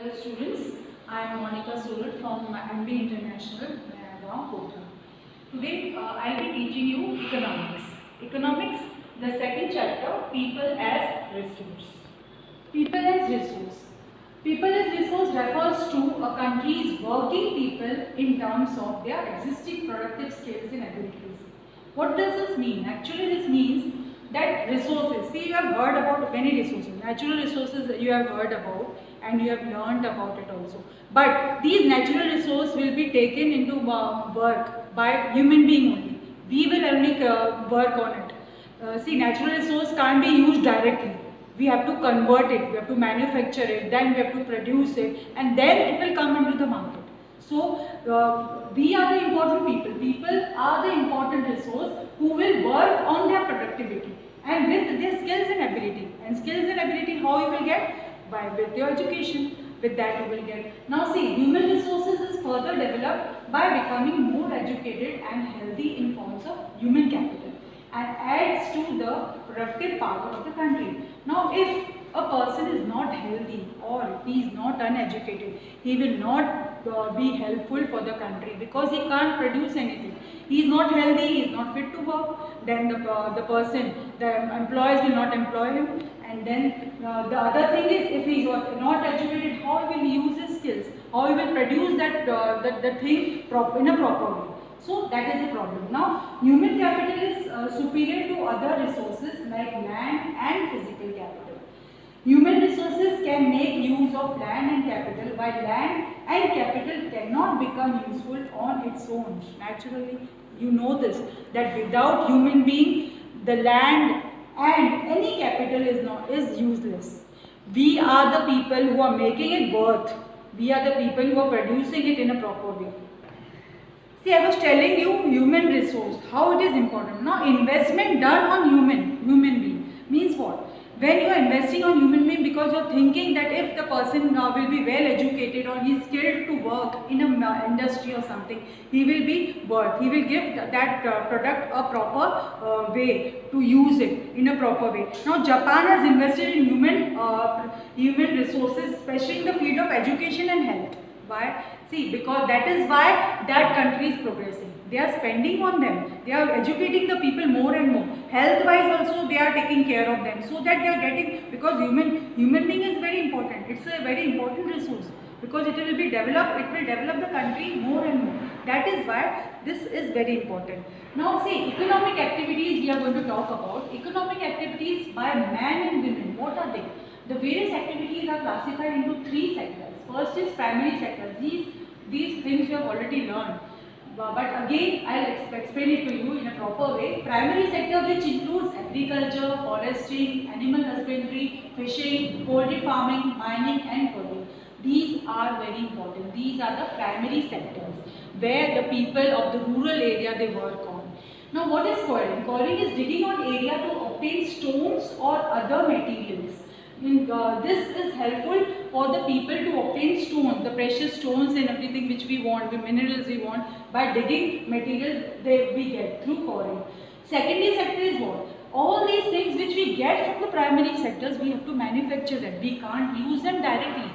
Hello students, I am Monica Solar from MB International, Nayagaon, Kota. Today I will be teaching you economics. Economics, the second chapter, people as resource. People as resource. People as resource refers to a country's working people in terms of their existing productive skills and abilities. What does this mean? Actually this means that resources, see you have heard about many resources, natural resources you have heard about and you have learned about it also. But these natural resources will be taken into work by human being only. We will only work on it. See, natural resource can't be used directly. We have to convert it, we have to manufacture it, then we have to produce it, and then it will come into the market. So, we are the important people. People are the important resource who will work on their productivity and with their skills and ability. And skills and ability, how you will get? With your education. With that you will get. Now see, human resources is further developed by becoming more educated and healthy in forms of human capital and adds to the productive power of the country. Now if a person is not healthy or he is not uneducated, he will not be helpful for the country because he can't produce anything. He is not healthy, he is not fit to work, then the employers will not employ him. And then the other thing is, if he is not educated, how he will use his skills, how he will produce that thing in a proper way. So that is the problem. Now, human capital is superior to other resources like land and physical capital. Human resources can make use of land and capital, while land and capital cannot become useful on its own. Naturally, you know this, that without human being, the land and any capital is useless. We are the people who are making it worth. We are the people who are producing it in a proper way. See, I was telling you human resource, how it is important. Now, investment done on human being means what? When you are investing on human being, because you are thinking that if the person will be well educated or he is skilled to work in a industry or something, he will be worth. He will give that product a proper way to use it in a proper way. Now, Japan has invested in human resources, especially in the field of education and health. Why? See, because that is why that country is progressing. They are spending on them. They are educating the people more and more. Health-wise also they are taking care of them, so that they are getting, because human being is very important. It's a very important resource because it will be developed. It will develop the country more and more. That is why this is very important. Now, see, economic activities we are going to talk about. Economic activities by men and women. What are they? The various activities are classified into three sectors. First is primary sector. These things you have already learned. But again, I will explain it to you in a proper way. Primary sector, which includes agriculture, forestry, animal husbandry, fishing, poultry farming, mining and quarrying. These are very important. These are the primary sectors where the people of the rural area they work on. Now, what is quarrying? Quarrying is digging on area to obtain stones or other materials. This is helpful for the people to obtain stones, the precious stones and everything which we want, the minerals we want, by digging materials we get through quarrying. Secondary sector is what? All these things which we get from the primary sectors, we have to manufacture them. We can't use them directly.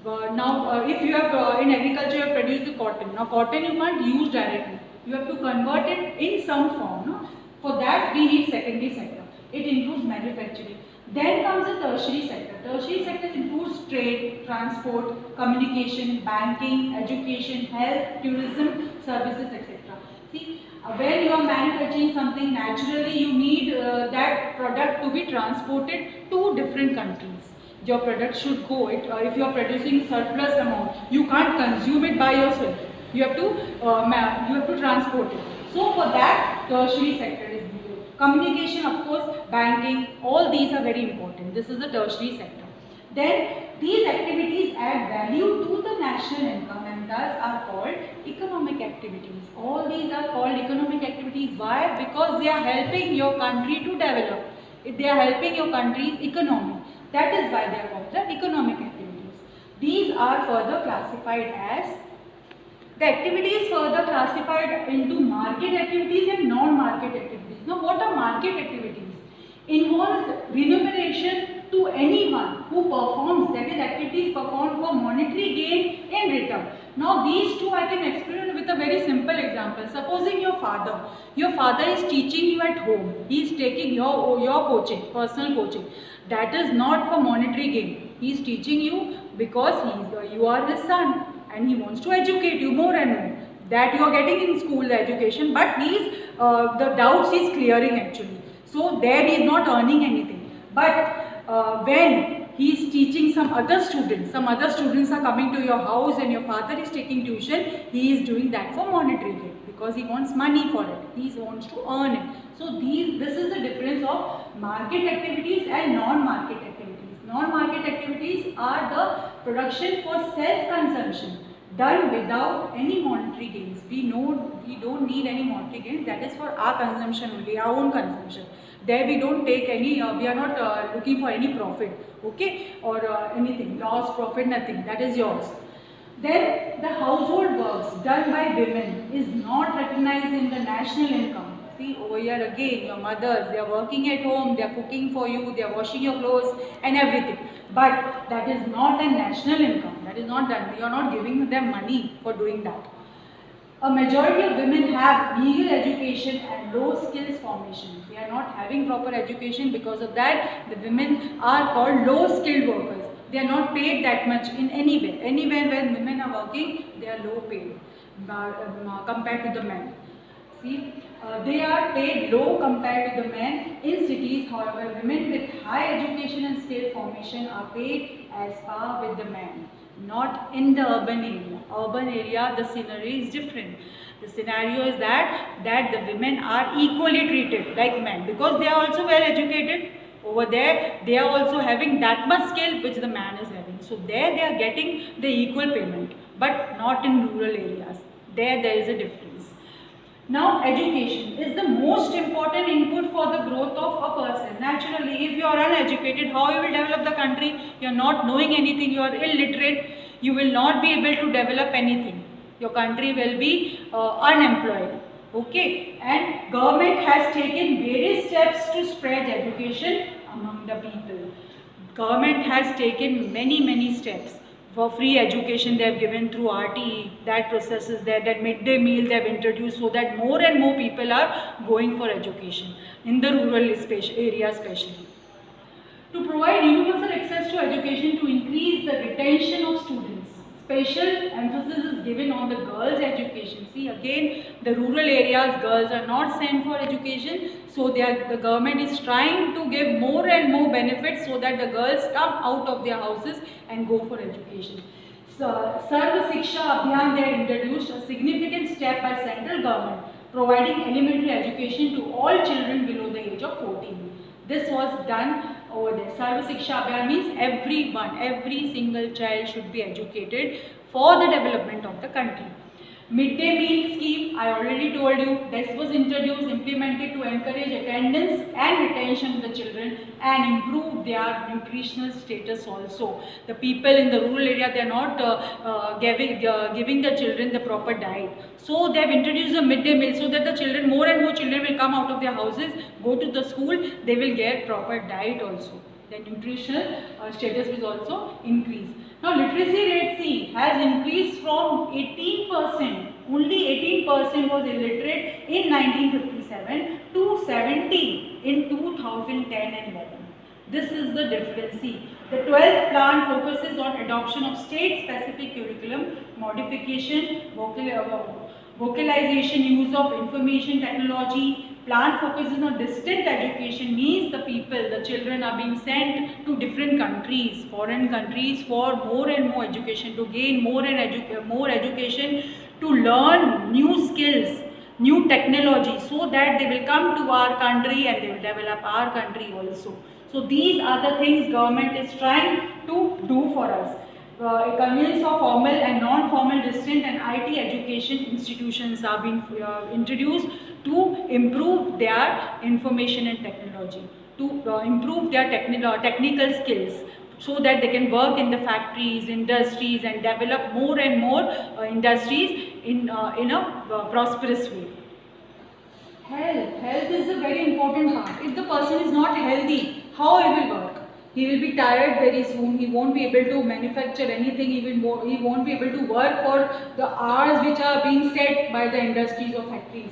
Now, if you have in agriculture, you have produced the cotton. Now, cotton you can't use directly. You have to convert it in some form. No? For that, we need secondary sector. It includes manufacturing. Then comes the tertiary sector. Tertiary sector includes trade, transport, communication, banking, education, health, tourism, services, etc. See, when you are manufacturing something, naturally you need that product to be transported to different countries. Your product should go. If you are producing surplus amount, you can't consume it by yourself. You have to transport it. So for that, tertiary sector is needed. Communication, of course, banking, all these are very important. This is the tertiary sector. Then these activities add value to the national income and thus are called economic activities. All these are called economic activities. Why? Because they are helping your country to develop. They are helping your country's economy. That is why they are called the economic activities. These are further classified as the activities further classified into market activities and non-market activities. Now, what are market activities? Involves remuneration to anyone who performs, that is, activities performed for monetary gain in return. Now these two I can explain with a very simple example. Supposing your father is teaching you at home. He is taking your coaching, personal coaching. That is not for monetary gain. He is teaching you because you are his son and he wants to educate you more and more. That you are getting in school the education, but the doubts he is clearing actually. So there he is not earning anything. But when he is teaching some other students are coming to your house and your father is taking tuition, he is doing that for monetary gain because he wants money for it. He wants to earn it. So this is the difference of market activities and non-market activities. Non-market activities are the production for self-consumption done without any monetary gains. We don't need any monetary gains. That is for our consumption only, our own consumption. There we don't take any, we are not looking for any profit, okay, or anything, loss, profit, nothing. That is yours. Then the household works done by women is not recognized in the national income. See over here again, your mothers, they are working at home, they are cooking for you, they are washing your clothes and everything. But that is not a national income. That is not done. You are not giving them money for doing that. A majority of women have legal education and low skills formation. They are not having proper education. Because of that, the women are called low skilled workers. They are not paid that much in any way. Anywhere when women are working, they are low paid compared to the men. See, they are paid low compared to the men. In cities, however, women with high education and skill formation are paid as par with the men. Not in the urban area. Urban area, the scenery is different. The scenario is that the women are equally treated like men because they are also well educated. Over there, they are also having that much skill which the man is having. So there they are getting the equal payment, but not in rural areas. There is a difference. Now, education is the most important input for the growth of a person. Naturally, if you are uneducated, how you will develop the country? You are not knowing anything, you are illiterate, you will not be able to develop anything. Your country will be unemployed. Okay, and government has taken various steps to spread education among the people. Government has taken many steps. For free education they have given through RTE, that process is there, that midday meal they have introduced so that more and more people are going for education in the rural area especially. To provide universal access to education to increase the retention of students, special emphasis is given on the girls' education. See again, the rural areas girls are not sent for education, so the government is trying to give more and more benefits so that the girls come out of their houses and go for education. So, Sarva Shiksha Abhiyan they introduced a significant step by central government providing elementary education to all children below the age of 14. This was done over there. Sarva Shiksha Abhiyan means every single child should be educated for the development of the country. Midday meal scheme, I already told you, this was introduced, implemented to encourage attendance and retention of the children and improve their nutritional status also. The people in the rural area, they are not giving the children the proper diet. So they have introduced a midday meal so that the children, more and more children will come out of their houses, go to the school, they will get proper diet also. The nutritional status will also increase. Now literacy rate C has increased from 18%, only 18% was illiterate in 1957 to 70 in 2010 and 11. This is the difference. See, the 12th plan focuses on adoption of state-specific curriculum, modification, vocalization, use of information technology. Plan focuses on distant education, means the children are being sent to different countries, foreign countries for more and more education, to gain more education, to learn new skills, new technology, so that they will come to our country and they will develop our country also. So these are the things government is trying to do for us. A convenience of formal and non-formal distant and IT education institutions are being introduced to improve their information and technology, to improve their technical skills so that they can work in the factories, industries and develop more and more industries in a prosperous way. Health is a very important part. If the person is not healthy, how he will work? He will be tired very soon. He won't be able to manufacture anything. He won't be able to work for the hours which are being set by the industries or factories.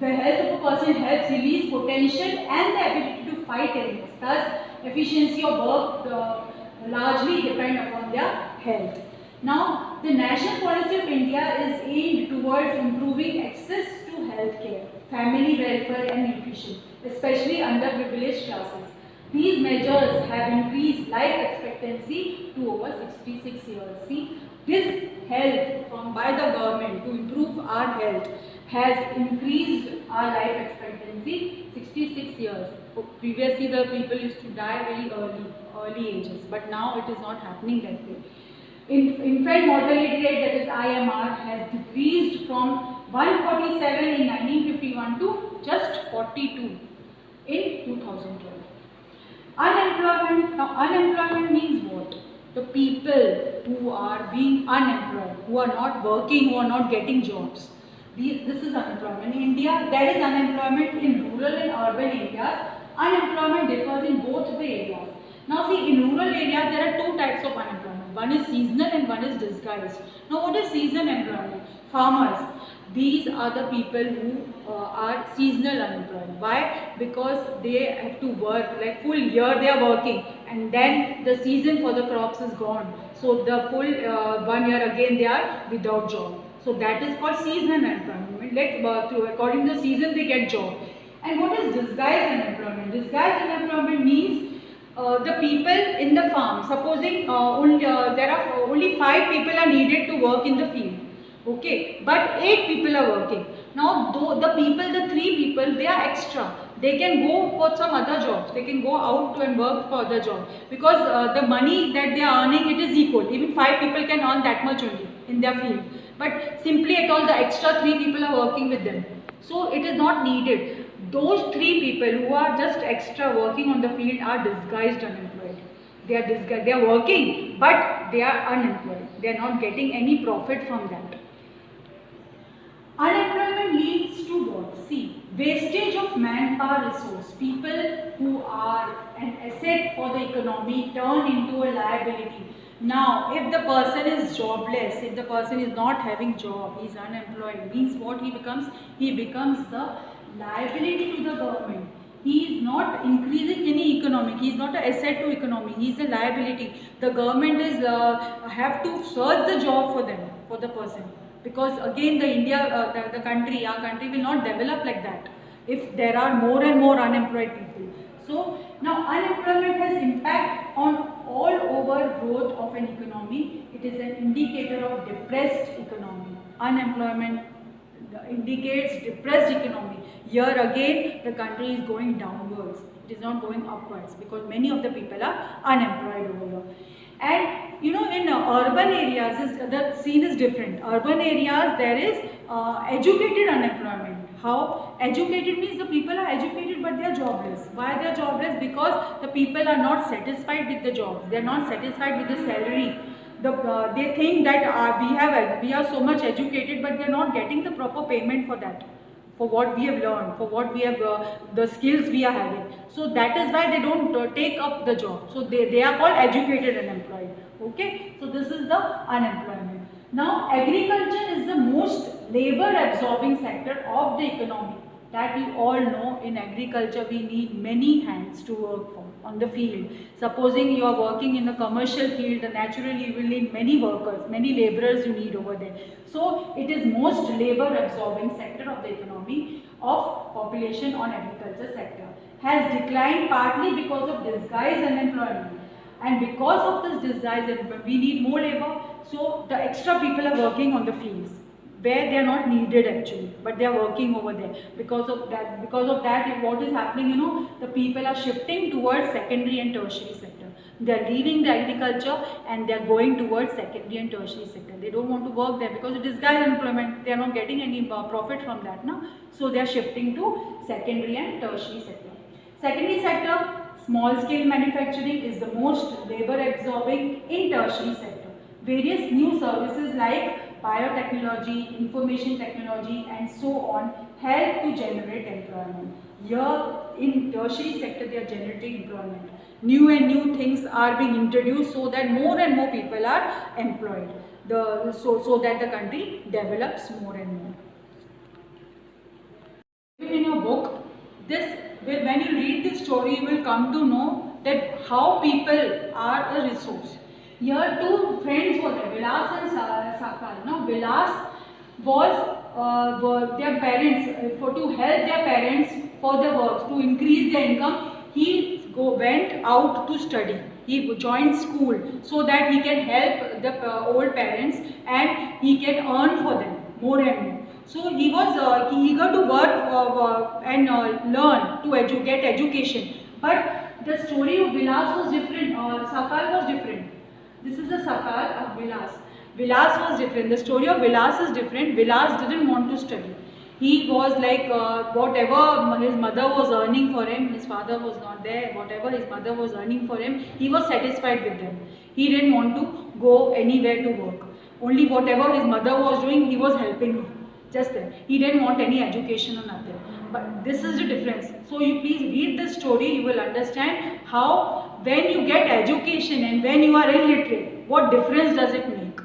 The health of a person helps release potential and the ability to fight illness. Thus, efficiency of work largely depend upon their health. Now, the national policy of India is aimed towards improving access to health care, family welfare and nutrition, especially underprivileged classes. These measures have increased life expectancy to over 66 years. See, this help by the government to improve our health has increased our life expectancy 66 years. Previously, the people used to die very early ages, but now it is not happening that way. Infant mortality rate, that is IMR, has decreased from 147 in 1951 to just 42 in 2012. Unemployment. Now, unemployment means what? The people who are being unemployed, who are not working, who are not getting jobs. This is unemployment. In India, there is unemployment in rural and urban areas. Unemployment differs in both the areas. Now see, in rural areas, there are two types of unemployment. One is seasonal and one is disguised. Now what is seasonal employment? Farmers. These are the people who are seasonal unemployed. Why? Because they have to work, like full year they are working, and then the season for the crops is gone. So the full 1 year again they are without job. So that is called seasonal unemployment. Like according to the season they get job. And what is disguised unemployment? Disguised unemployment means the people in the farm. Supposing there are only 5 people are needed to work in the field. Okay, but 8 people are working. Now, the 3 people, they are extra. They can go for some other jobs. They can go out and work for other jobs because the money that they are earning, it is equal. Even 5 people can earn that much only in their field. But simply at all, the extra 3 people are working with them. So it is not needed. Those 3 people who are just extra working on the field are disguised unemployed. They are working, but they are unemployed. They are not getting any profit from that. Unemployment leads to what? See, wastage of manpower resource. People who are an asset for the economy turn into a liability. Now, if the person is jobless, if the person is not having job, he is unemployed, means what he becomes? He becomes the liability to the government. He is not increasing any economy. He is not an asset to economy. He is a liability. The government is have to search the job for them, for the person. Because again, our country will not develop like that if there are more and more unemployed people. So now unemployment has impact on all over growth of an economy. It is an indicator of depressed economy. Unemployment indicates depressed economy. Here again, the country is going downwards. It is not going upwards because many of the people are unemployed over here. And you know, in urban areas, the scene is different. Urban areas, there is educated unemployment. How? Educated means the people are educated but they are jobless. Why they are jobless? Because the people are not satisfied with the jobs. They are not satisfied with the salary. They think that we are so much educated, but they are not getting the proper payment for that, for what we have learned, for what we have, the skills we are having. So that is why they don't take up the job. So they are called educated unemployed. Okay, so this is the unemployment. Now agriculture is the most labor absorbing sector of the economy. That we all know, in agriculture we need many hands to work for on the field. Supposing you are working in a commercial field, naturally you will need many workers, many laborers you need over there. So it is most labor absorbing sector of the economy of population on agriculture sector. Has declined partly because of disguised unemployment. And because of this disguised, we need more labor, so the extra people are working on the fields where they are not needed actually, but they are working over there. Because of that, what is happening, you know, the people are shifting towards secondary and tertiary sector. They are leaving the agriculture and they are going towards secondary and tertiary sector. They don't want to work there because it is disguised employment. They are not getting any profit from that now. So they are shifting to secondary and tertiary sector. Secondary sector, small scale manufacturing is the most labor absorbing in tertiary sector. Various new services like biotechnology, information technology and so on help to generate employment. Here in tertiary sector they are generating employment. New and new things are being introduced so that more and more people are employed. So that the country develops more and more. In your book, when you read this story, you will come to know that how people are a resource. Here two friends were there, Vilas and Sakal. Now Vilas were their parents, to help their parents for their work, to increase their income. He went out to study. He joined school so that he can help the old parents and he can earn for them more and more. So he was eager to work and learn to get education. But the story of Vilas was different. Sakal was different. This is the Sakal of Vilas. Vilas was different. The story of Vilas is different. Vilas didn't want to study. He was like whatever his mother was earning for him, his father was not there, whatever his mother was earning for him, he was satisfied with them. He didn't want to go anywhere to work. Only whatever his mother was doing, he was helping her. Just that. He didn't want any education or nothing. But this is the difference. So you please read the story, you will understand how when you get education and when you are illiterate, what difference does it make.